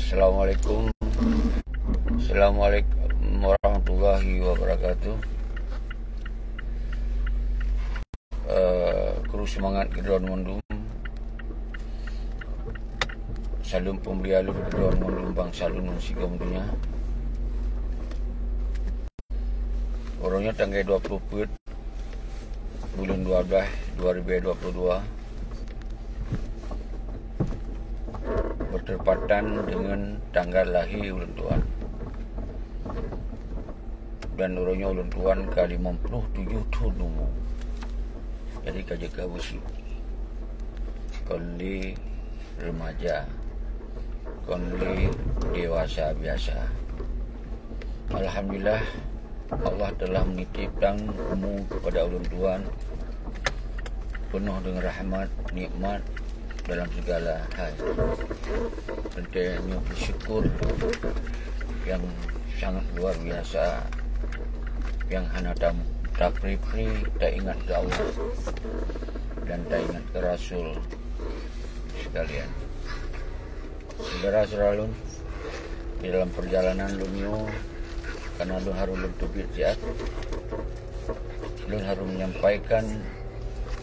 Assalamualaikum warahmatullahi wabarakatuh. Kru semangat Kedron Mondum, salum pemberi alur Kedron Mondum bang salun mensigam dunia. Orangnya tanggal 20 bulan 12 2022 bertepatan dengan tanggal lahir ulang tuan. Dan orangnya ulang tuan ke 57 tahun umur. Jadi kerja besi konli remaja, konli dewasa biasa. Alhamdulillah, Allah telah menitipkan umur kepada ulang tuan penuh dengan rahmat, nikmat dalam segala hal. Tentunya bersyukur yang sangat luar biasa, yang hanya tak pri-pri, tak ingat ke Allah dan tak ingat ke Rasul sekalian. Saudara-saudara lun, di dalam perjalanan lunyo, karena lun harus tubit siat, lun harus menyampaikan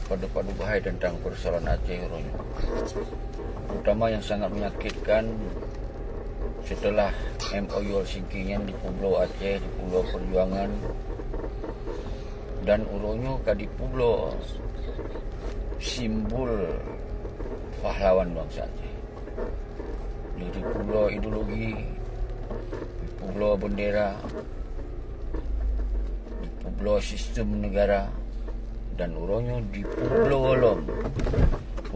pada bahaya tentang persoalan Aceh Ronyo, terutama yang sangat menyakitkan setelah MOU Helsinki di Pulau Aceh, di Pulau Perjuangan, dan uronyo di Pulau simbol pahlawan bangsa Aceh, di Pulau ideologi, di Pulau bendera, di Pulau sistem negara, dan uronyo di Pulau Olom,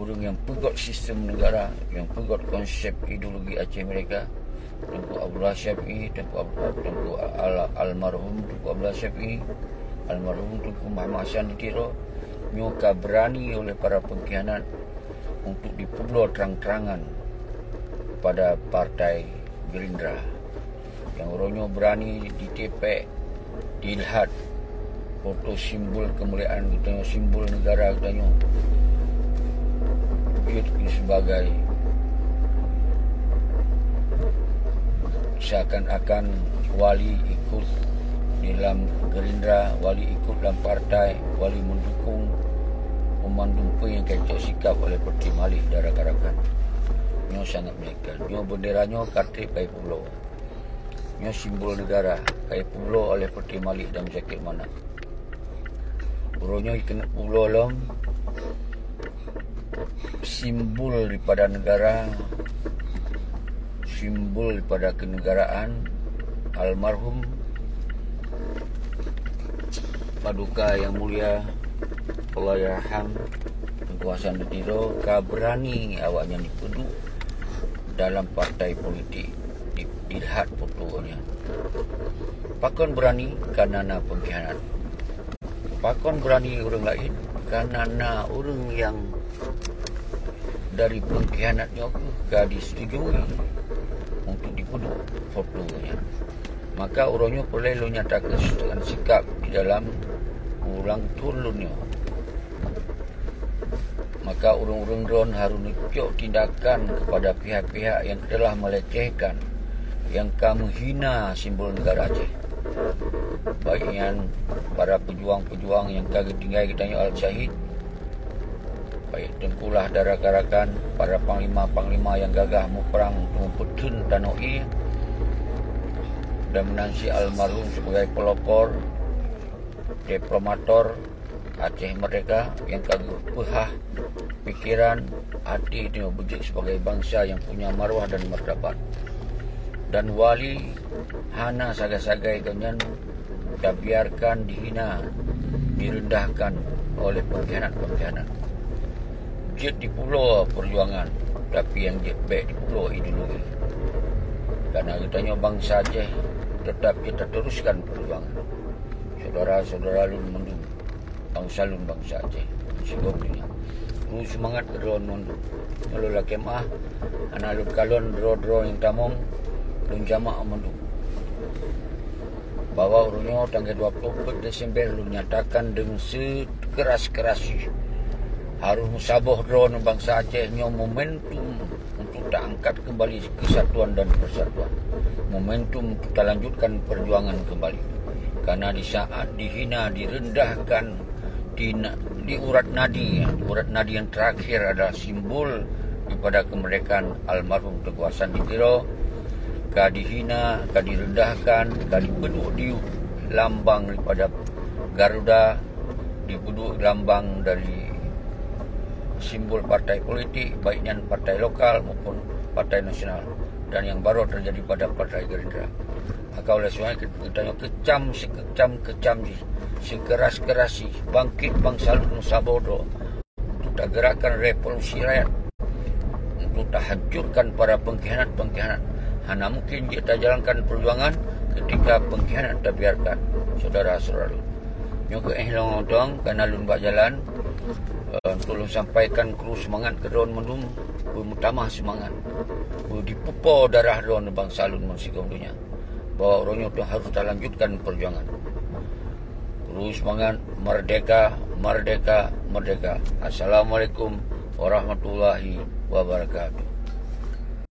urung yang pegot sistem negara, yang pegot konsep ideologi Aceh mereka. Tengku Abdullah Syafi'i, Tengku almarhum Tengku Abdullah Syafi'i, almarhum Tengku Muhammad Hassan Ditiro, nyoka berani oleh para pengkhianat untuk dipulau terang-terangan pada partai Gerindra. Yang orangnya berani ditepek, dilihat foto simbol kemuliaan kita, simbol negara kita, sebagai seakan-akan wali ikut dalam Gerindra, wali ikut dalam partai, wali mendukung pemandumpe yang kecok sikap oleh Perti Malik darah karakan. Nyo sangat menyakitkan. Nyo benderanya kartip kai pulau. Nyo simbol negara kai pulau oleh Perti Malik dan Zakir Manak. Burunyo kena pulau lom, simbol daripada negara, simbol daripada kenegaraan almarhum Paduka yang mulia Allahyarham Tengku Hassan Ditiro, berani awaknya dipeduk dalam partai politik, dilihat fotonya. Pakon berani karena pengkhianat. Pakon berani orang lain karena orang yang dari pengkhianatnya gak disetujui untuk dipeduk fotonya. Maka orangnya perlu nyatakan dengan sikap di dalam ulang turunnya. Maka orang-orang drone harus nikok tindakan kepada pihak-pihak yang telah melecehkan, yang menghina simbol negara Aceh. Baiknya para pejuang-pejuang yang kagak tinggal kitanya al-syahid, baik Tengkulah darah karakan, para panglima-panglima yang gagah perang untuk mempetun Tanoi, dan menansi almarhum sebagai pelopor, diplomator Aceh Merdeka yang kagak pehah pikiran, hati itu berjik sebagai bangsa yang punya maruah dan martabat. Dan wali hana sagai-sagai kanyan tak biarkan dihina, direndahkan oleh pengkhianat-pengkhianat. Jet di Pulau Perjuangan, tapi yang jet baik di Pulau ideologi. Karena katanya bangsa Aceh tetap kita teruskan perjuangan. Saudara-saudara lun mendung, bangsa lun bangsa Aceh, sigopnya. Lu semangat Kedron Mondum. Kalau lah kemah, anak lun kalon dro yang tamong, lun jamaah mendung. Bahwa urunyo tanggal 24 Desember lu nyatakan dengan sekeras-keras harus musabah drone bangsa Aceh nyo momentum untuk kita angkat kembali kesatuan dan persatuan. Momentum kita lanjutkan perjuangan kembali. Karena di saat dihina, direndahkan, di urat nadi yang terakhir adalah simbol daripada kemerdekaan almarhum Teguh Hasan Ditiro, ka dihina, ka direndahkan, ka dipeduk di lambang daripada Garuda, dipeduk lambang dari simbol partai politik, baiknya partai lokal maupun partai nasional, dan yang baru terjadi pada partai Gerindra. Maka oleh sebab itu kita sekecam, sekeras-kerasi, bangkit bangsa Nusa Bodo untuk tak gerakan revolusi rakyat, untuk tak hancurkan para pengkhianat. Hanya mungkin kita jalankan perjuangan ketika pengkhianat tak biarkan. Saudara-saudara, nyuka ehlong dong kanalun bak jalan, tolong sampaikan kru semangat ke daun menum, mutamah semangat, dipupo darah daun bangsa alun mensikong dunia, bahwa orangnya itu harus kita lanjutkan perjuangan. Kru semangat, merdeka, merdeka, merdeka. Assalamualaikum warahmatullahi wabarakatuh.